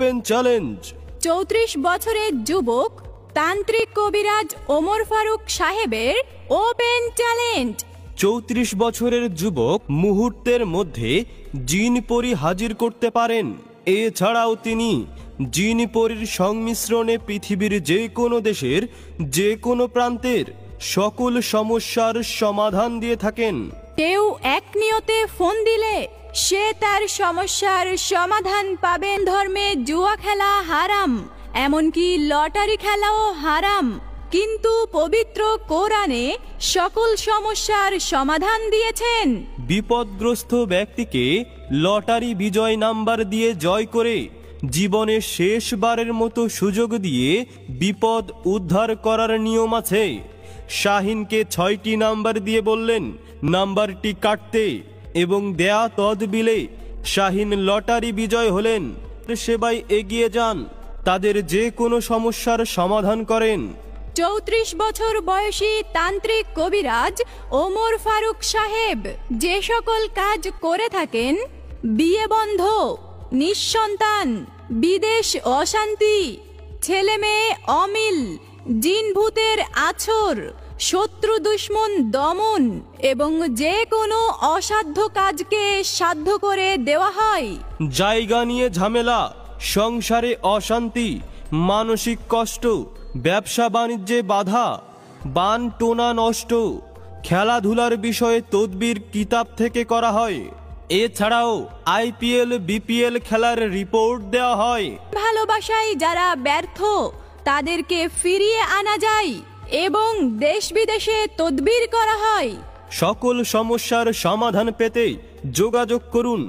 Open challenge. 34 বছরের যুবক তান্ত্রিক কবিরাজ ওমর ফারুক সাহেবের ওপেন চ্যালেঞ্জ। 34 বছরের যুবক মুহূর্তের মধ্যে জিন পরি হাজির করতে পারেন। এছাড়াও তিনি জিন পরির সংমিশ্রণে পৃথিবীর যে কোনো দেশের যে কোনো প্রান্তের সকল সমস্যার সমাধান দিয়ে থাকেন। কেউ এক নিয়তে ফোন দিলে সে তার সমস্যার সমাধান পাবেন। ধর্মে জুয়া খেলা হারাম, এমনকি লটারি খেলাও হারাম, কিন্তু পবিত্র কোরআনে সকল সমস্যার সমাধান দিয়েছেন। বিপদগ্রস্ত ব্যক্তিকে লটারি বিজয় নাম্বার দিয়ে জয় করে জীবনের শেষবারের মতো সুযোগ দিয়ে বিপদ উদ্ধার করার নিয়ম আছে। শাহিনকে 6টি নাম্বার দিয়ে বললেন নাম্বারটি কাটতে এবং দেয়া তদবিলে শাহিন লটারি বিজয় হলেন। সেবায় এগিয়ে যান, তাদের যে কোনো সমস্যার সমাধান করেন। 34 বছর বয়সী তান্ত্রিক কবিরাজ ওমর ফারুক সাহেব যে সকল কাজ করে থাকেন, বিয়ে বন্ধ, নিঃসন্তান, বিদেশ অশান্তি, ছেলে মেয়ে অমিল, জিন ভূতের আছর, শত্রু দুশ্মন দমন এবং যে কোনো অসাধ্য কাজকে সাধ্য করে দেওয়া হয়। জায়গা নিয়ে ঝামেলা, সংসারে অশান্তি, মানসিক কষ্ট, ব্যবসা বাণিজ্যে বাধা, বান টোনা নষ্ট, খেলাধুলার বিষয়ে তদবির কিতাব থেকে করা হয়। এছাড়াও আইপিএল বিপিএল খেলার রিপোর্ট দেওয়া হয়। ভালোবাসায় যারা ব্যর্থ তাদেরকে ফিরিয়ে আনা যায় এবং দেশ বিদেশে তদবির করা হয়। সকল সমস্যার সমাধান পেতে যোগাযোগ করুন